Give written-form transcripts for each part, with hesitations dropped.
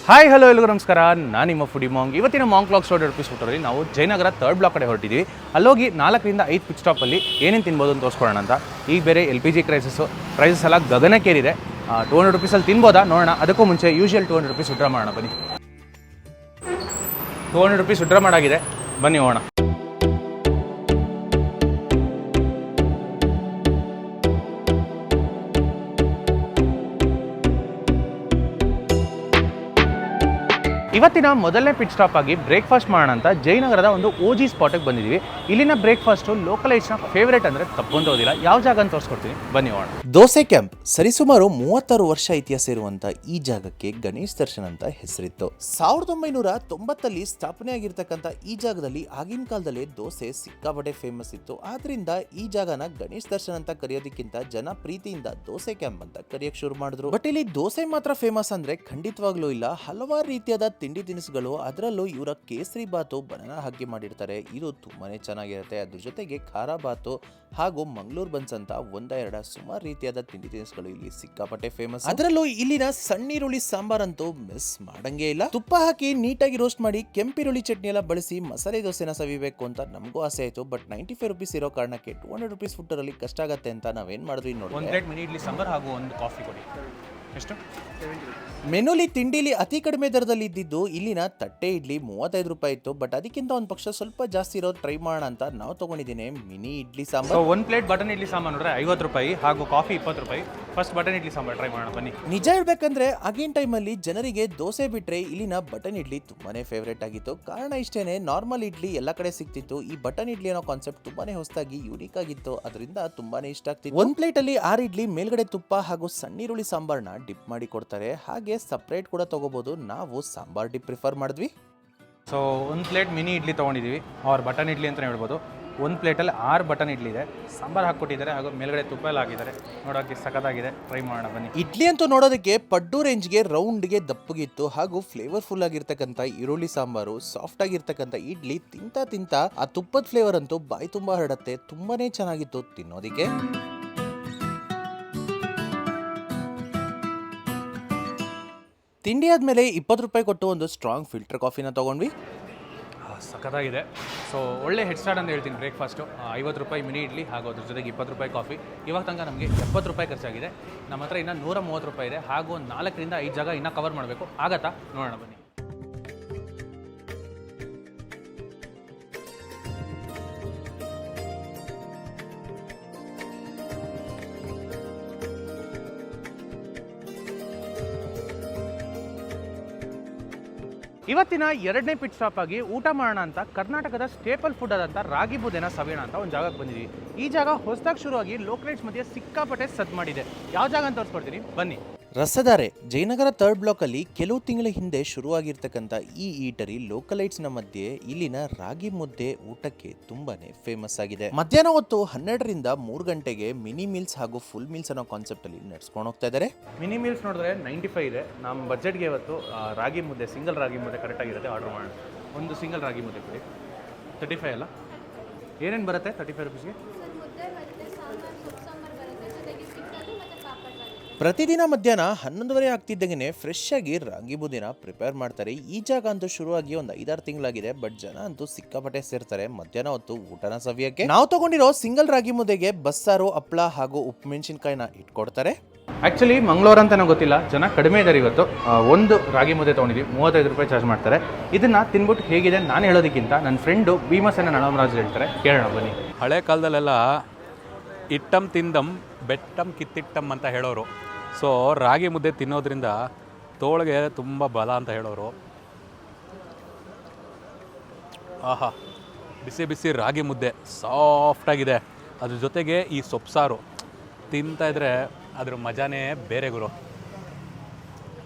Hi hello ಎಲ್ಲರಿಗೂ ನಮಸ್ಕಾರ. ನಾನು ನಿಮ್ಮ ಫುಡಿ ಮಾಂಗ್. ಇವತ್ತಿನ ಮಾಂಗ್ ಕ್ಲಾಕ್ ಸ್ಟೋರ್ ಎಪಿಸೋಡಲ್ಲಿ ನಾವು ಜಯನಗರ ಥರ್ಡ್ ಬ್ಲಾಕ್ ಕಡೆ ಹೊರಟಿದ್ದೀವಿ. ಅಲ್ಲೋಗಿ 4ರಿಂದ 5 ಪಿಕ್ ಸ್ಟಾಪಲ್ಲಿ ಏನೇನು ತಿನ್ಬೋದು ಅಂತ ತೋರಿಸ್ಕೊಳ್ಳೋಣ ಅಂತ. ಈಗ ಬೇರೆ LPG ಪ್ರೈಸಸ್ ಎಲ್ಲ ಗಗನಕ್ಕೇರಿದೆ. 200 ರುಪೀಸಲ್ಲಿ ತಿನ್ಬೋದಾ ನೋಡೋಣ. ಅದಕ್ಕೂ ಮುಂಚೆ ಯೂಶುವಲ್ 200 ರುಪೀಸ್ ವಿಡ್ರಾ ಮಾಡೋಣ ಬನ್ನಿ. 200 ರುಪೀಸ್ ವಿಡ್ರಾ ಮಾಡಾಗಿದೆ, ಬನ್ನಿ ಹೋಗೋಣ. ಇವತ್ತಿನ ಮೊದಲನೇ ಪಿಟ್ ಸ್ಟಾಪ್ ಆಗಿ ಬ್ರೇಕ್ಫಾಸ್ಟ್ ಮಾಡೋಣ ಅಂತ ಜಯನಗರದ ಒಂದು OG ಸ್ಪಾಟಿಗೆ ಬಂದಿದ್ದೀವಿ. ಇಲ್ಲಿನ ಬ್ರೇಕ್ಫಾಸ್ಟು ಲೋಕಲೈಟ್ಸ್ನ ಫೇವ್ರೇಟ್ ಅಂದರೆ ತಪ್ಪಂತೋದಿಲ್ಲ. ಯಾವ ಜಾಗ ಅಂತ ತೋರಿಸ್ಕೊಡ್ತೀನಿ, ಬನ್ನಿ ಹೋಗೋಣ. ದೋಸೆ ಕ್ಯಾಂಪ್ ಸರಿಸುಮಾರು 36 ವರ್ಷ ಇತಿಹಾಸ ಇರುವಂತ ಈ ಜಾಗಕ್ಕೆ ಗಣೇಶ್ ದರ್ಶನ್ ಅಂತ ಹೆಸರಿತ್ತು. 1990ರಲ್ಲಿ ಸ್ಥಾಪನೆ ಆಗಿರ್ತಕ್ಕಂಥ ಈ ಜಾಗದಲ್ಲಿ ಆಗಿನ ಕಾಲದಲ್ಲಿ ದೋಸೆ ಸಿಕ್ಕಾಪಟ್ಟೆ ಫೇಮಸ್ ಇತ್ತು. ಆದ್ರಿಂದ ಈ ಜಾಗನ ಗಣೇಶ್ ದರ್ಶನ್ ಅಂತ ಕರೆಯೋದಕ್ಕಿಂತ ಜನ ಪ್ರೀತಿಯಿಂದ ದೋಸೆ ಕ್ಯಾಂಪ್ ಅಂತ ಕರೆಯಕ್ಕೆ ಶುರು ಮಾಡಿದ್ರು. ಬಟ್ ಇಲ್ಲಿ ದೋಸೆ ಮಾತ್ರ ಫೇಮಸ್ ಅಂದ್ರೆ ಖಂಡಿತವಾಗ್ಲೂ ಇಲ್ಲ. ಹಲವಾರು ರೀತಿಯಾದ ತಿಂಡಿ ತಿನಿಸುಗಳು, ಅದರಲ್ಲೂ ಇವರ ಕೇಸರಿ ಬಾತು ಬನಾನಾ ಹಾಕಿ ಮಾಡಿರ್ತಾರೆ. ಇದು ತುಂಬಾನೇ ಚೆನ್ನಾಗಿರುತ್ತೆ. ಅದ್ರ ಜೊತೆಗೆ ಖಾರ ಬಾತು ಹಾಗೂ ಮಂಗಳೂರು ಬನ್ಸ್ ಅಂತ ಒಂದೆರಡ ಸುಮಾರು ರೀತಿಯಾದ ತಿಂಡಿ ತಿನಿಸುಗಳು ಇಲ್ಲಿ ಸಿಕ್ಕಾಪಟ್ಟೆ ಫೇಮಸ್. ಅದರಲ್ಲೂ ಇಲ್ಲಿನ ಸಣ್ಣೀರುಳ್ಳಿ ಸಾಂಬಾರ್ ಅಂತೂ ಮಿಸ್ ಮಾಡಂಗೇ ಇಲ್ಲ. ತುಪ್ಪ ಹಾಕಿ ನೀಟಾಗಿ ರೋಸ್ಟ್ ಮಾಡಿ ಕೆಂಪಿರುಳ್ಳಿ ಚಟ್ನಿ ಎಲ್ಲ ಬಳಸಿ ಮಸಾಲೆ ದೋಸೆನ ಸವಿಬೇಕು ಅಂತ ನಮಗೂ ಆಸೆ ಆಯ್ತು. ಬಟ್ 95 ರುಪೀಸ್ ಇರೋ ಕಾರಣಕ್ಕೆ 200 ರುಪೀಸ್ ಫುಡ್ ಅಲ್ಲಿ ಕಷ್ಟ ಆಗತ್ತೆ ಅಂತ ನಾವೇನ್ ಮಾಡಿದ್ವಿ ನೋಡಿ. ಒಂದು ಪ್ಲೇಟ್ ಮಿನಿ ಇಡ್ಲಿ ಸಾಂಬಾರ್ ಹಾಗೂ ಒಂದು ಕಾಫಿ ಕೊಡಿ. ಎಷ್ಟು? ಮೆನುಲಿ ತಿಂಡಿಲಿ ಅತಿ ಕಡಿಮೆ ದರದಲ್ಲಿ ಇದ್ದಿದ್ದು ಇಲ್ಲಿನ ತಟ್ಟೆ ಇಡ್ಲಿ 35 ರೂಪಾಯಿ ಇತ್ತು. ಬಟ್ ಅದಕ್ಕಿಂತ ಒಂದು ಪಕ್ಷ ಸ್ವಲ್ಪ ಜಾಸ್ತಿ ಇರೋದು ಟ್ರೈ ಮಾಡೋಣ ಅಂತ ನಾವು ತಗೊಂಡಿದ್ದೀನಿ ಮಿನಿ ಇಡ್ಲಿ ಸಾಂಬಾರ್. ಒಂದು ಪ್ಲೇಟ್ ಬಟನ್ ಇಡ್ಲಿ ಸಾಂಬಾರ್ ನೋಡ್ರೆ 50 ರೂಪಾಯಿ ಹಾಗೂ ಕಾಫಿ 20 ರೂಪಾಯಿ. First button idli sambar try ಮಾಡೋಣ ಬನ್ನಿ. ನಿಜ ಹೇಳ್ಬೇಕಂದ್ರೆ ಆಗಿನ ಟೈಮಲ್ಲಿ ಜನರಿಗೆ ದೋಸೆ ಬಿಟ್ರೆ ಇಲ್ಲಿನ ಬಟನ್ ಇಡ್ಲಿ ತುಂಬಾನೇ ಫೇವ್ರೇಟ್ ಆಗಿತ್ತು. ಕಾರಣ ಇಷ್ಟೇನೆ, ನಾರ್ಮಲ್ ಇಡ್ಲಿ ಎಲ್ಲ ಕಡೆ ಸಿಕ್ತಿತ್ತು. ಈ ಬಟನ್ ಇಡ್ಲಿ ಅನ್ನೋ ಕಾನ್ಸೆಪ್ಟ್ ತುಂಬಾನೇ ಹೊಸದಾಗಿ ಯೂನಿಕ್ ಆಗಿತ್ತು. ಅದರಿಂದ ತುಂಬಾನೇ ಇಷ್ಟ ಆಗ್ತಿತ್ತು. ಒಂದ್ ಪ್ಲೇಟ್ ಅಲ್ಲಿ 6 ಇಡ್ಲಿ, ಮೇಲ್ಗಡೆ ತುಪ್ಪ ಹಾಗೂ ಸಣ್ಣೀರುಳ್ಳಿ ಸಾಂಬಾರ್ನ ಡಿಪ್ ಮಾಡಿ ಕೊಡ್ತಾರೆ. ಹಾಗೆ ಸಪ್ರೇಟ್ ಕೂಡ ತಗೋಬಹುದು. ನಾವು ಸಾಂಬಾರ್ ಡಿಪ್ ಪ್ರಿಫರ್ ಮಾಡಿದ್ವಿ. ಸೊ ಒಂದು ಪ್ಲೇಟ್ ಮಿನಿ ಇಡ್ಲಿ ತೊಗೊಂಡಿದ್ದೀವಿ, ಅವ್ರ ಬಟನ್ ಇಡ್ಲಿ ಅಂತಲೇ ಹೇಳ್ಬೋದು. ಒಂದು ಪ್ಲೇಟಲ್ಲಿ 6 ಬಟನ್ ಇಡ್ಲಿ ಇದೆ, ಸಾಂಬಾರು ಹಾಕ್ಕೊಟ್ಟಿದ್ದಾರೆ ಹಾಗೂ ಮೇಲ್ಗಡೆ ತುಪ್ಪ ಎಲ್ಲ ಹಾಕಿದ್ದಾರೆ. ನೋಡೋಕ್ಕೆ ಸಖತ್ತಾಗಿದೆ, ಟ್ರೈ ಮಾಡೋಣ ಬನ್ನಿ. ಇಡ್ಲಿ ಅಂತೂ ನೋಡೋದಕ್ಕೆ ಪಡ್ಡು ರೇಂಜ್ಗೆ ರೌಂಡ್ಗೆ ದಪ್ಪಗಿತ್ತು ಹಾಗೂ ಫ್ಲೇವರ್ಫುಲ್ ಆಗಿರ್ತಕ್ಕಂಥ ಈರುಳ್ಳಿ ಸಾಂಬಾರು, ಸಾಫ್ಟ್ ಆಗಿರ್ತಕ್ಕಂಥ ಇಡ್ಲಿ ತಿಂತ ಆ ತುಪ್ಪದ ಫ್ಲೇವರ್ ಅಂತೂ ಬಾಯಿ ತುಂಬ ಹರಡತ್ತೆ. ತುಂಬಾನೇ ಚೆನ್ನಾಗಿತ್ತು ತಿನ್ನೋದಿಕ್ಕೆ. ತಿಂಡಿ ಆದಮೇಲೆ 20 ರೂಪಾಯಿ ಕೊಟ್ಟು ಒಂದು ಸ್ಟ್ರಾಂಗ್ ಫಿಲ್ಟರ್ ಕಾಫಿನ ತೊಗೊಂಡ್ವಿ. ಸಖತ್ತಾಗಿದೆ. ಸೊ ಒಳ್ಳೆ ಹೆಡ್ ಸ್ಟಾರ್ಟ್ ಅಂತ ಹೇಳ್ತೀನಿ ಬ್ರೇಕ್ಫಾಸ್ಟು. 50 ರೂಪಾಯಿ ಮಿನಿ ಇಡ್ಲಿ ಹಾಗೂ ಅದ್ರ ಜೊತೆಗೆ 20 ರೂಪಾಯಿ ಕಾಫಿ. ಇವಾಗ ತನಕ ನಮಗೆ 70 ರೂಪಾಯಿ ಖರ್ಚಾಗಿದೆ. ನಮ್ಮ ಹತ್ರ ಇನ್ನೂ 130 ರೂಪಾಯಿ ಇದೆ ಹಾಗೂ 4ರಿಂದ 5 ಜಾಗ ಇನ್ನೂ ಕವರ್ ಮಾಡಬೇಕು. ಆಗತ್ತಾ ನೋಡೋಣ ಬನ್ನಿ. ಇವತ್ತಿನ 2ನೇ ಪಿಟ್ ಸ್ಟಾಪ್ ಆಗಿ ಊಟ ಮಾಡೋಣ ಅಂತ ಕರ್ನಾಟಕದ ಸ್ಟೇಪಲ್ ಫುಡ್ ಆದಂಥ ರಾಗಿ ಮುದ್ದೆನ ಸವಿಯೋಣ ಅಂತ ಒಂದು ಜಾಗಕ್ಕೆ ಬಂದಿದ್ದೀವಿ. ಈ ಜಾಗ ಹೊಸದಾಗಿ ಶುರುವಾಗಿ ಲೋಕಲೈಟ್ಸ್ ಮಧ್ಯೆ ಸಿಕ್ಕಾಪಟ್ಟೆ ಸದ್ ಮಾಡಿದೆ. ಯಾವ ಜಾಗ ಅಂತ ತೋರಿಸ್ಕೊಡ್ತೀನಿ ಬನ್ನಿ. ರಸದಾರೆ ಜಯನಗರ ಥರ್ಡ್ ಬ್ಲಾಕ್ ಅಲ್ಲಿ ಕೆಲವು ತಿಂಗಳ ಹಿಂದೆ ಶುರುವಾಗಿರ್ತಕ್ಕಂಥ ಈ ಈಟರಿ ಲೋಕಲೈಟ್ಸ್ ನ ಮಧ್ಯೆ ಇಲ್ಲಿನ ರಾಗಿ ಮುದ್ದೆ ಊಟಕ್ಕೆ ತುಂಬಾನೇ ಫೇಮಸ್ ಆಗಿದೆ. ಮಧ್ಯಾಹ್ನ ಹೊತ್ತು 12ರಿಂದ 3 ಗಂಟೆಗೆ ಮಿನಿ ಮೀಲ್ಸ್ ಹಾಗೂ ಫುಲ್ ಮೀಲ್ಸ್ ಅನ್ನೋ ಕಾನ್ಸೆಪ್ಟ್ ಅಲ್ಲಿ ನಡ್ಸ್ಕೊಂಡು ಹೋಗ್ತಾ ಇದ್ದಾರೆ. ಮಿನಿ ಮೀಲ್ಸ್ ನೋಡಿದ್ರೆ 95 ಇದೆ. ನಮ್ಮ ಬಜೆಟ್ಗೆ ಇವತ್ತು ರಾಗಿ ಮುದ್ದೆ, ಸಿಂಗಲ್ ರಾಗಿ ಮುದ್ದೆ ಕರೆಕ್ಟಾಗಿರುತ್ತೆ, ಆರ್ಡರ್ ಮಾಡೋಣ. ಒಂದು ಸಿಂಗಲ್ ರಾಗಿ ಮುದ್ದೆ ಕೊಡಿ. 35 ಅಲ್ಲ, ಏನೇನು ಬರುತ್ತೆ 35 ರುಪೀಸ್ಗೆ? ಪ್ರತಿದಿನ ಮಧ್ಯಾಹ್ನ 11:30 ಆಗ್ತಿದ್ದಂಗೆ ಫ್ರೆಶ್ ಆಗಿ ರಾಗಿ ಮುದ್ದೆನ ಪ್ರಿಪೇರ್ ಮಾಡ್ತಾರೆ. ಈ ಜಾಗ ಅಂತೂ ಶುರುವಾಗಿ ಒಂದು 5-6 ತಿಂಗಳಾಗಿದೆ. ಬಟ್ ಜನ ಅಂತೂ ಸಿಕ್ಕಾಪಟ್ಟೆ ಸೇರ್ತಾರೆ ಮಧ್ಯಾಹ್ನ ಹೊತ್ತು ಊಟನ ಸವಿಯಕ್ಕೆ. ನಾವು ತಗೊಂಡಿರೋ ಸಿಂಗಲ್ ರಾಗಿ ಮುದ್ದೆಗೆ ಬಸ್ಸಾರು, ಹಪ್ಪಳ ಹಾಗೂ ಉಪ್ಪು ಮೆಣಸಿನ್ಕಾಯಿನ ಇಟ್ಕೊಡ್ತಾರೆ. ಆ್ಯಕ್ಚುಲಿ ಮಂಗಳೂರು ಅಂತ ಗೊತ್ತಿಲ್ಲ, ಜನ ಕಡಿಮೆ ಇದ್ದಾರೆ ಇವತ್ತು. ಒಂದು ರಾಗಿ ಮುದ್ದೆ ತೊಗೊಂಡಿದ್ದೀವಿ, 35 ರೂಪಾಯಿ ಚಾರ್ಜ್ ಮಾಡ್ತಾರೆ. ಇದನ್ನು ತಿನ್ಬಿಟ್ಟು ಹೇಗಿದೆ ನಾನು ಹೇಳೋದಕ್ಕಿಂತ ನನ್ನ ಫ್ರೆಂಡು ಭೀಮಸೇನ ನಳಮರಾಜ್ ಹೇಳ್ತಾರೆ, ಕೇಳೋಣ ಬನ್ನಿ. ಹಳೆ ಕಾಲದಲ್ಲೆಲ್ಲ ಇಟ್ಟಂ ತಿಂದಂ ಬೆಟ್ಟಂ ಕಿತ್ತಿಟ್ಟಂ ಅಂತ ಹೇಳೋರು. ಸೊ ರಾಗಿ ಮುದ್ದೆ ತಿನ್ನೋದ್ರಿಂದ ತೋಳಿಗೆ ತುಂಬ ಬಲ ಅಂತ ಹೇಳೋರು. ಆಹಾ, ಬಿಸಿ ಬಿಸಿ ರಾಗಿ ಮುದ್ದೆ ಸಾಫ್ಟಾಗಿದೆ. ಅದ್ರ ಜೊತೆಗೆ ಈ ಸೊಪ್ಪು ತಿಂತಾಯಿದ್ರೆ ಅದ್ರ ಮಜಾನೇ ಬೇರೆ ಗುರು.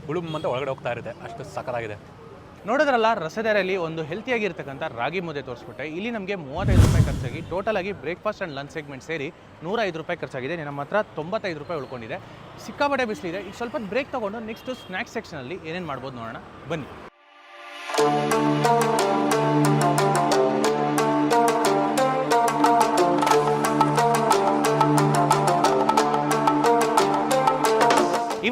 ಉಳುಮ್ ಅಂತ ಒಳಗಡೆ ಹೋಗ್ತಾ ಇರುತ್ತೆ, ಅಷ್ಟು ಸಖತ್ತಾಗಿದೆ. ನೋಡಿದ್ರಲ್ಲ, ರಸದಾರಲ್ಲಿ ಒಂದು ಹೆಲ್ತಿಯಾಗಿರ್ತಕ್ಕಂಥ ರಾಗಿ ಮುದ್ದೆ ತೋರಿಸ್ಬಿಟ್ಟೆ. ಇಲ್ಲಿ ನಮಗೆ 35 ರೂಪಾಯಿ ಖರ್ಚಾಗಿ ಟೋಟಲ್ ಆಗಿ ಬ್ರೇಕ್ಫಾಸ್ಟ್ ಆ್ಯಂಡ್ ಲಂಚ್ ಸೆಗ್ಮೆಂಟ್ ಸೇರಿ 105 ರೂಪಾಯಿ ಖರ್ಚಾಗಿದೆ. ನಮ್ಮ ಹತ್ರ 95 ರೂಪಾಯಿ ಉಳ್ಕೊಂಡಿದೆ. ಸಿಕ್ಕಾಪಟ್ಟೆ ಬಿಸಿಲಿದೆ. ಈಗ ಸ್ವಲ್ಪ ಬ್ರೇಕ್ ತೊಗೊಂಡು ನೆಕ್ಸ್ಟ್ ಸ್ನ್ಯಾಕ್ಸ್ ಸೆಕ್ಷನಲ್ಲಿ ಏನೇನು ಮಾಡ್ಬೋದು ನೋಡೋಣ ಬನ್ನಿ.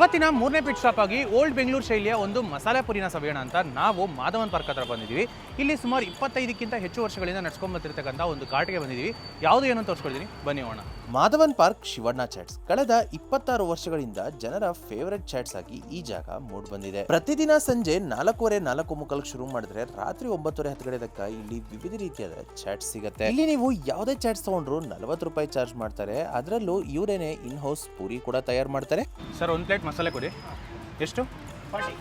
ಇವತ್ತಿನ ಮೂರನೇ ಪಿಟ್ ಸ್ಟಾಪ್ ಆಗಿ ಓಲ್ಡ್ ಬೆಂಗಳೂರು ಶೈಲಿಯ ಒಂದು ಮಸಾಲೆ ಪುರಿನ ಸವಿಯೋಣ ಅಂತ ನಾವು ಮಾಧವನ್ ಪಾರ್ಕ್ ಹತ್ರ ಬಂದಿದ್ದೀವಿ. ಇಲ್ಲಿ ಸುಮಾರು 25ಕ್ಕಿಂತ ಹೆಚ್ಚು ವರ್ಷಗಳಿಂದ ನಡ್ಸ್ಕೊಂಡ್ ಬರ್ತಿರ್ತಕ್ಕಂಥ ಒಂದು ಘಾಟ್ಗೆ ಬಂದಿದ್ದೀವಿ. ಯಾವುದು ಏನು ತೋರಿಸ್ಕೊಳ್ತೀನಿ, ಬನ್ನಿ ಹೋಗೋಣ. ಮಾಧವನ್ ಪಾರ್ಕ್ ಶಿವಣ್ಣ ಚಾಟ್ಸ್ ಕಳೆದ 26 ವರ್ಷಗಳಿಂದ ಜನರ ಫೇವರೆಟ್ ಚಾಟ್ಸ್ ಆಗಿ ಈ ಜಾಗ ಮೂಡ್ ಬಂದಿದೆ. ಪ್ರತಿದಿನ ಸಂಜೆ 4:45 ಶುರು ಮಾಡಿದ್ರೆ ರಾತ್ರಿ 9:10 ತನಕ ಇಲ್ಲಿ ವಿವಿಧ ರೀತಿಯಾದ ಚಾಟ್ಸ್ ಸಿಗುತ್ತೆ. ಇಲ್ಲಿ ನೀವು ಯಾವುದೇ ಚಾಟ್ಸ್ ತಗೊಂಡ್ರು 40 ರೂಪಾಯಿ ಚಾರ್ಜ್ ಮಾಡ್ತಾರೆ. ಅದರಲ್ಲೂ ಇವರೇನೆ ಇನ್ ಹೌಸ್ ಪೂರಿ ಕೂಡ ತಯಾರು ಮಾಡ್ತಾರೆ. ಸರ್, ಒಂದು ಪ್ಲೇಟ್ ಮಸಾಲೆ ಕೊಡಿ. ಎಷ್ಟು? 40.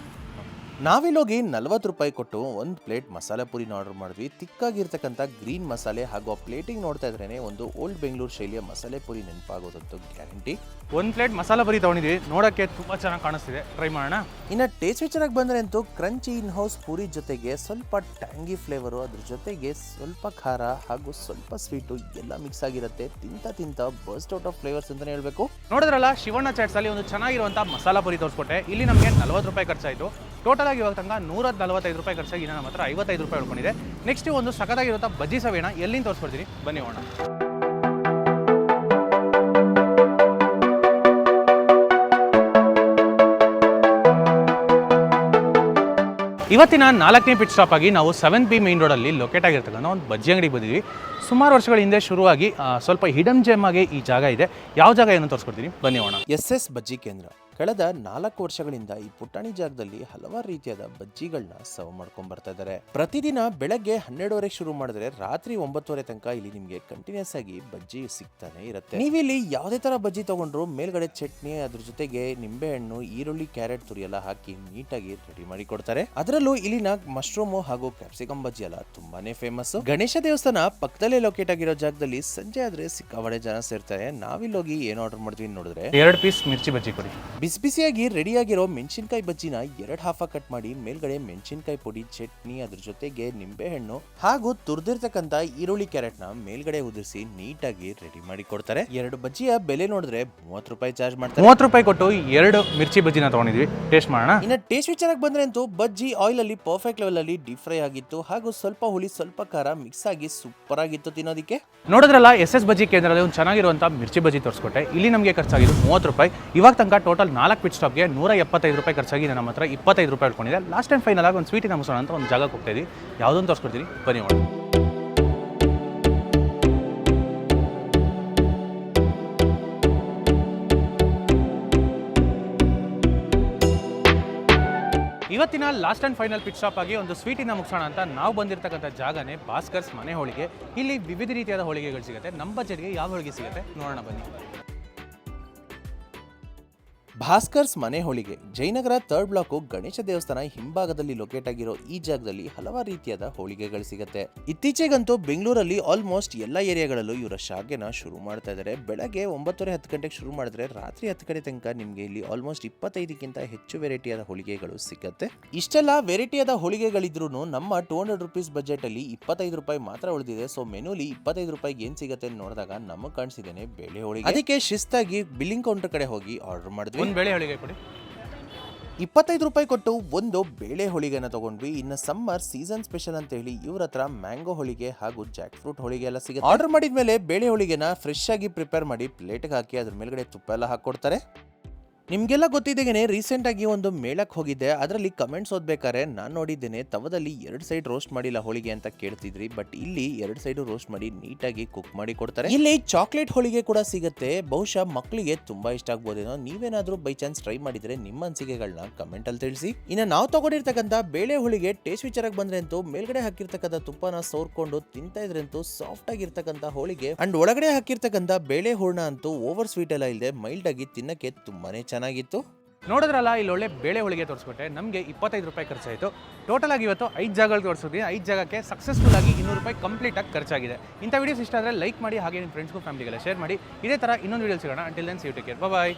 ನಾವಿಲ್ಲೋಗಿ 40 ರೂಪಾಯಿ ಕೊಟ್ಟು ಒಂದು ಪ್ಲೇಟ್ ಮಸಾಲೆ ಪುರಿನ ಆರ್ಡರ್ ಮಾಡಿದ್ವಿ. ತಿಕ್ಕಾಗಿರ್ತಕ್ಕಂಥ ಗ್ರೀನ್ ಮಸಾಲೆ ಹಾಗೂ ಆ ಪ್ಲೇಟಿಂಗ್ ನೋಡ್ತಾ ಇದ್ರೇನೆ ಒಂದು ಓಲ್ಡ್ ಬೆಂಗಳೂರು ಶೈಲಿಯ ಮಸಾಲೆ ಪುರಿ ನೆನಪಾಗೋದಂತೂ ಗ್ಯಾರಂಟಿ. ಒಂದು ಪ್ಲೇಟ್ ಮಸಾಲೆ ಪುರಿ ತೊಗೊಂಡಿದ್ದೀವಿ, ನೋಡೋಕ್ಕೆ ತುಂಬ ಚೆನ್ನಾಗಿ ಕಾಣಿಸ್ತಿದೆ. ಟ್ರೈ ಮಾಡೋಣ. ಇನ್ನು ಟೇಸ್ಟ್ ವಿಚಾರಕ್ಕೆ ಬಂದರೆ ಅಂತೂ ಕ್ರಂಚಿ ಇನ್ ಹೌಸ್ ಪೂರಿ ಜೊತೆಗೆ ಸ್ವಲ್ಪ ಟ್ಯಾಂಗಿ ಫ್ಲೇವರು, ಅದ್ರ ಜೊತೆಗೆ ಸ್ವಲ್ಪ ಖಾರ ಹಾಗೂ ಸ್ವಲ್ಪ ಸ್ವೀಟು ಎಲ್ಲ ಮಿಕ್ಸ್ ಆಗಿರುತ್ತೆ. ತಿಂತ ಬರ್ಸ್ಟ್ ಔಟ್ ಆಫ್ ಫ್ಲೇವರ್ಸ್ ಅಂತಲೇ ಹೇಳಬೇಕು. ನೋಡಿದ್ರಲ್ಲ, ಶಿವಣ್ಣ ಚಾಟ್ಸ್ ಅಲ್ಲಿ ಒಂದು ಚೆನ್ನಾಗಿರುವಂಥ ಮಸಾಲ ಪುರಿ ತೋರಿಸ್ಕೊಟ್ಟೆ. ಇಲ್ಲಿ ನಮಗೆ 40 ರೂಪಾಯಿ ಖರ್ಚಾಯಿತು. ಟೋಟಲ್ ಆಗಿ ಇವಾಗ ತನಕ 145 ರೂಪಾಯಿ ಖರ್ಚಾಗಿ ನಮ್ಮ ಹತ್ರ 55 ರೂಪಾಯಿ ಉಳ್ಕೊಂಡಿದೆ. ನೆಕ್ಸ್ಟ್ ಒಂದು ಸಖತ್ತಾಗಿರುವಂಥ ಬಜ್ಜಿ ಸವಿಯೋಣ. ಎಲ್ಲಿಂದ ತೋರಿಸ್ಕೊಡ್ತೀನಿ, ಬನ್ನಿ ಹೋಗೋಣ. ಇವತ್ತಿನ 4ನೇ ಪಿಟ್ ಸ್ಟಾಪ್ ಆಗಿ ನಾವು 7B ಮೇನ್ ರೋಡಲ್ಲಿ ಲೊಕೇಟ್ ಆಗಿರ್ತಕ್ಕಂಥ ಒಂದು ಬಜ್ಜಿ ಅಂಗಡಿಗೆ ಬಂದಿದ್ವಿ. ಸುಮಾರು ವರ್ಷಗಳ ಹಿಂದೆ ಶುರುವಾಗಿ ಸ್ವಲ್ಪ ಹಿಡನ್ ಜೆಮ್ ಆಗಿ ಈ ಜಾಗ ಇದೆ. ಯಾವ ಜಾಗ ಏನು ತೋರಿಸ್ಕೊಡ್ತೀನಿ, ಬನ್ನಿ ಹೋಗೋಣ. SS ಬಜ್ಜಿ ಕೇಂದ್ರ ಕಳೆದ 4 ವರ್ಷಗಳಿಂದ ಈ ಪುಟಾಣಿ ಜಾಗದಲ್ಲಿ ಹಲವಾರು ರೀತಿಯಾದ ಬಜ್ಜಿಗಳನ್ನ ಸರ್ವ್ ಮಾಡ್ಕೊಂಡ್ ಬರ್ತಾ ಇದ್ದಾರೆ. ಪ್ರತಿದಿನ ಬೆಳಗ್ಗೆ 12:30 ಶುರು ಮಾಡಿದ್ರೆ ರಾತ್ರಿ 9:30 ತನಕ ಇಲ್ಲಿ ನಿಮ್ಗೆ ಕಂಟಿನ್ಯೂಸ್ ಆಗಿ ಬಜ್ಜಿ ಸಿಗ್ತಾನೆ ಇರುತ್ತೆ. ನೀವಿಲ್ಲಿ ಯಾವುದೇ ತರ ಬಜ್ಜಿ ತಗೊಂಡ್ರು ಮೇಲ್ಗಡೆ ಚಟ್ನಿ, ಅದ್ರ ಜೊತೆಗೆ ನಿಂಬೆ ಹಣ್ಣು, ಈರುಳ್ಳಿ, ಕ್ಯಾರೆಟ್ ತುರಿ ಎಲ್ಲ ಹಾಕಿ ನೀಟಾಗಿ ರೆಡಿ ಮಾಡಿ ಕೊಡ್ತಾರೆ. ಅದರಲ್ಲೂ ಇಲ್ಲಿನ ಮಶ್ರೂಮ್ ಹಾಗೂ ಕ್ಯಾಪ್ಸಿಕಮ್ ಬಜ್ಜಿ ಎಲ್ಲ ತುಂಬಾನೇ ಫೇಮಸ್. ಗಣೇಶ ದೇವಸ್ಥಾನ ಪಕ್ಕದಲ್ಲೇ ಲೊಕೇಟ್ ಆಗಿರೋ ಜಾಗದಲ್ಲಿ ಸಂಜೆ ಆದ್ರೆ ಸಿಕ್ಕಾಪಟ್ಟೆ ಜನ ಸೇರ್ತಾರೆ. ನಾವಿಲ್ಲೋಗಿ ಏನು ಆರ್ಡರ್ ಮಾಡ್ತೀವಿ ನೋಡಿದ್ರೆ 2 ಪೀಸ್ ಮಿರ್ಚಿ ಬಜ್ಜಿ ಕೊಡಿ. ಬಿಸಿಯಾಗಿ ರೆಡಿಯಾಗಿರೋ ಮೆಣಸಿನಕಾಯಿ ಬಜ್ಜಿನ 2 ಹಾಫ್ ಕಟ್ ಮಾಡಿ ಮೇಲ್ಗಡೆ ಮೆಣಸಿನಕಾಯಿ ಪುಡಿ, ಚಟ್ನಿ, ಅದ್ರ ಜೊತೆಗೆ ನಿಂಬೆ ಹಣ್ಣು ಹಾಗೂ ತುರ್ದಿರ್ತಕ್ಕಂಥ ಈರುಳ್ಳಿ, ಕ್ಯಾರೆಟ್ ನ ಮೇಲ್ಗಡೆ ಉದುರಿಸಿ ನೀಟಾಗಿ ರೆಡಿ ಮಾಡಿ ಕೊಡ್ತಾರೆ. 2 ಬಜ್ಜಿಯ ಬೆಲೆ ನೋಡಿದ್ರೆ 30 ರೂಪಾಯಿ ಚಾರ್ಜ್ ಮಾಡ್ತಾರೆ. 30 ರೂಪಾಯಿ ಕೊಟ್ಟು 2 ಮಿರ್ಚಿ ಬಜ್ಜಿನ ತಗೊಂಡಿದ್ವಿ. ಟೇಸ್ಟ್ ಮಾಡೋಣ. ಇನ್ನು ಟೇಸ್ಟ್ ವಿಚಾರಕ್ಕೆ ಬಂದ್ರೆ ಅಂತೂ ಬಜ್ಜಿ ಆಯಿಲ್ ಅಲ್ಲಿ ಪರ್ಫೆಕ್ಟ್ ಲೆವೆಲ್ ಅಲ್ಲಿ ಡೀಪ್ ಫ್ರೈ ಆಗಿತ್ತು ಹಾಗೂ ಸ್ವಲ್ಪ ಹುಳಿ ಸ್ವಲ್ಪ ಖಾರ ಮಿಕ್ಸ್ ಆಗಿ ಸೂಪರ್ ಆಗಿತ್ತು ತಿನ್ನೋದಕ್ಕೆ. ನೋಡಿದ್ರಲ್ಲ, SS ಬಜ್ಜಿ ಕೇಂದ್ರದಲ್ಲಿ ಒಂದು ಚೆನ್ನಾಗಿರುವಂಥ ಮಿರ್ಚಿ ಬಜ್ಜಿ ತೋರಿಸ್ಕೊಟ್ಟೆ. ಇಲ್ಲಿ ನಮಗೆ ಖರ್ಚಾಗಿದ್ದು 30 ರೂಪಾಯಿ. ಇವಾಗ ತನಕ ಟೋಟಲ್ 4 ಪಿಟ್ ಸ್ಟಾಪ್ಗೆ 175 ರೂಪಾಯಿ ಖರ್ಚಾಗಿ ನಮ್ಮ ಹತ್ರ 25 ರೂಪಾಯಿ ಉಳ್ಕೊಂಡಿದೆ. ಲಾಸ್ಟ್ ಟೈಮ್ ಫೈನಲ್ ಆಗಿ ಒಂದು ಸ್ವೀಟಿನ ಮುಸೋಣ ಅಂತ ಒಂದು ಜಾಗಕ್ಕೆ ಹೋಗ್ತಾ ಇದ್ದೀವಿ. ಯಾವುದೊಂದು ತೋರಿಸ್ಕೊಡ್ತೀನಿ, ಬನ್ನಿ ಹೋಗೋಣ. ಇವತ್ತಿನ last and final pit stop ಆಗಿ ಒಂದು ಸ್ವೀಟಿನ ಮುಗಿಸೋಣ ಅಂತ ನಾವು ಬಂದಿರತಕ್ಕಂಥ ಜಾಗನೇ ಭಾಸ್ಕರ್ಸ್ ಮನೆ ಹೋಳಿಗೆ. ಇಲ್ಲಿ ವಿವಿಧ ರೀತಿಯಾದ ಹೋಳಿಗೆಗಳು ಸಿಗುತ್ತೆ. ನಮ್ಮ ಬಜೆಟ್ಗೆ ಯಾವ ಹೋಳಿಗೆ ಸಿಗುತ್ತೆ ನೋಡೋಣ ಬನ್ನಿ. ಭಾಸ್ಕರ್ಸ್ ಮನೆ ಹೋಳಿಗೆ ಜಯನಗರ 3rd ಬ್ಲಾಕ್ ಗಣೇಶ ದೇವಸ್ಥಾನ ಹಿಂಭಾಗದಲ್ಲಿ ಲೊಕೇಟ್ ಆಗಿರೋ ಈ ಜಾಗದಲ್ಲಿ ಹಲವಾರು ರೀತಿಯಾದ ಹೋಳಿಗೆಗಳು ಸಿಗುತ್ತೆ. ಇತ್ತೀಚೆಗಂತೂ ಬೆಂಗಳೂರಲ್ಲಿ ಆಲ್ಮೋಸ್ಟ್ ಎಲ್ಲ ಏರಿಯಾಗಳಲ್ಲೂ ಇವರ ಶಾಖೆನ ಶುರು ಮಾಡ್ತಾ ಇದ್ದಾರೆ. ಬೆಳಗ್ಗೆ 9:10 ಶುರು ಮಾಡಿದ್ರೆ ರಾತ್ರಿ 10 ತನಕ ನಿಮ್ಗೆ ಇಲ್ಲಿ ಆಲ್ಮೋಸ್ಟ್ 25ಕ್ಕಿಂತ ಹೆಚ್ಚು ವೆರೈಟಿಯಾದ ಹೋಳಿಗೆಗಳು ಸಿಗುತ್ತೆ. ಇಷ್ಟೆಲ್ಲ ವೆರೈಟಿಯಾದ ಹೋಳಿಗೆಗಳಿದ್ರು ನಮ್ಮ 200 ರೂಪೀಸ್ ಬಜೆಟ್ ಅಲ್ಲಿ 25 ರೂಪಾಯಿ ಮಾತ್ರ ಉಳಿದಿದೆ. ಸೊ ಮೆನುಲಿ 25 ರೂಪಾಯಿಗೆ ಏನ್ ಸಿಗುತ್ತೆ ನೋಡಿದಾಗ ನಮಗೆ ಕಾಣಿಸಿದ್ದೇನೆ ಬೇಳೆ ಹೋಳಿಗೆ. ಅದಕ್ಕೆ ಶಿಸ್ತಾಗಿ ಬಿಲ್ಲಿಂಗ್ ಕೌಂಟರ್ ಕಡೆ ಹೋಗಿ ಆರ್ಡರ್ ಮಾಡಿದ್ವಿ. ಬೇಳೆ ಹೋಳಿಗೆ ಕೊಡಿ. 25 ರೂಪಾಯಿ ಕೊಟ್ಟು ಒಂದು ಬೇಳೆ ಹೋಳಿಗೆನ ತಗೊಂಡ್ವಿ. ಇನ್ನು ಸಮ್ಮರ್ ಸೀಸನ್ ಸ್ಪೆಷಲ್ ಅಂತ ಹೇಳಿ ಇವ್ರ ಹತ್ರ ಮ್ಯಾಂಗೋ ಹೋಳಿಗೆ ಹಾಗೂ ಜಾಕ್ ಫ್ರೂಟ್ ಹೋಳಿಗೆ ಎಲ್ಲ ಸಿಗುತ್ತೆ. ಆರ್ಡರ್ ಮಾಡಿದ್ಮೇಲೆ ಬೇಳೆ ಹೋಳಿಗೆನ ಫ್ರೆಶ್ ಆಗಿ ಪ್ರಿಪೇರ್ ಮಾಡಿ ಪ್ಲೇಟ್ಗೆ ಹಾಕಿ ಅದ್ರ ಮೇಲ್ಗಡೆ ತುಪ್ಪ ಎಲ್ಲ ಹಾಕೊಡ್ತಾರೆ. ನಿಮ್ಗೆಲ್ಲ ಗೊತ್ತಿದ್ದೇನೆ ರೀಸೆಂಟ್ ಆಗಿ ಒಂದು ಮೇಳಕ್ಕೆ ಹೋಗಿದ್ದೆ. ಅದರಲ್ಲಿ ಕಮೆಂಟ್ಸ್ ಓದ್ಬೇಕಾದ್ರೆ ನಾನು ನೋಡಿದ್ದೇನೆ ತವದಲ್ಲಿ 2 ಸೈಡ್ ರೋಸ್ಟ್ ಮಾಡಿಲ್ಲ ಹೋಳಿಗೆ ಅಂತ ಕೇಳ್ತಿದ್ರಿ. ಬಟ್ ಇಲ್ಲಿ 2 ಸೈಡ್ ರೋಸ್ಟ್ ಮಾಡಿ ನೀಟಾಗಿ ಕುಕ್ ಮಾಡಿ ಕೊಡ್ತಾರೆ. ಇಲ್ಲಿ ಚಾಕ್ಲೇಟ್ ಹೋಳಿಗೆ ಕೂಡ ಸಿಗುತ್ತೆ. ಬಹುಶಃ ಮಕ್ಕಳಿಗೆ ತುಂಬಾ ಇಷ್ಟ ಆಗ್ಬೋದೇನೋ. ನೀವೇನಾದ್ರೂ ಬೈ ಚಾನ್ಸ್ ಟ್ರೈ ಮಾಡಿದ್ರೆ ನಿಮ್ಮ ಅನಿಸಿಕೆಗಳನ್ನ ಕಮೆಂಟ್ ಅಲ್ಲಿ ತಿಳಿಸಿ. ಇನ್ನು ನಾವು ತಗೊಂಡಿರ್ತಕ್ಕಂಥ ಬೇಳೆ ಹೋಳಿಗೆ ಟೇಸ್ಟ್ ವಿಚಾರಕ್ಕೆ ಬಂದ್ರೆ ಅಂತೂ ಮೇಲ್ಗಡೆ ಹಾಕಿರ್ತಕ್ಕಂಥ ತುಪ್ಪನ ಸೋರ್ಕೊಂಡು ತಿಂತಾ ಇದ್ರೆ ಅಂತೂ ಸಾಫ್ಟ್ ಆಗಿರ್ತಕ್ಕಂಥ ಹೋಳಿಗೆ ಅಂಡ್ ಒಳಗಡೆ ಹಾಕಿರ್ತಕ್ಕಂಥ ಬೇಳೆ ಹೂರ್ಣ ಅಂತೂ ಓವರ್ ಸ್ವೀಟ್ ಎಲ್ಲ ಇಲ್ಲದೆ ಮೈಲ್ಡ್ ಆಗಿ ತಿನ್ನಕ್ಕೆ ತುಂಬಾನೇ ಚೆನ್ನಾಗಿತ್ತು. ನೋಡಿದ್ರಲ್ಲ, ಇಲ್ಲಿ ಒಳ್ಳೆ ಬೇಳೆ ಹೋಳಿಗೆ ತೋರಿಸ್ಕೊಟ್ಟೆ. ನಮಗೆ 25 ರೂಪಾಯಿ ಖರ್ಚಾಯಿತು. ಟೋಟಲ್ ಆಗಿ ಇವತ್ತು 5 ಜಾಗಗಳು ತೋರಿಸಿದ್ವಿ. 5 ಜಾಗಕ್ಕೆ ಸಕ್ಸಸ್ಫುಲ್ ಆಗಿ 200 ರೂಪಾಯಿ ಕಂಪ್ಲೀಟ್ ಆಗಿ ಖರ್ಚಾಗಿದೆ. ಇಂಥ ವಿಡಿಯೋಸ್ ಇಷ್ಟ ಆದರೆ ಲೈಕ್ ಮಾಡಿ, ಹಾಗೆ ನಿಮ್ಮ ಫ್ರೆಂಡ್ಸ್ಗೂ ಫ್ಯಾಮಿಲಿಗೆಲ್ಲ ಶೇರ್ ಮಾಡಿ. ಇದೇ ಥರ ಇನ್ನೊಂದು ವಿಡಿಯೋ ಸಿಗೋಣ. Until then see you take care, bye.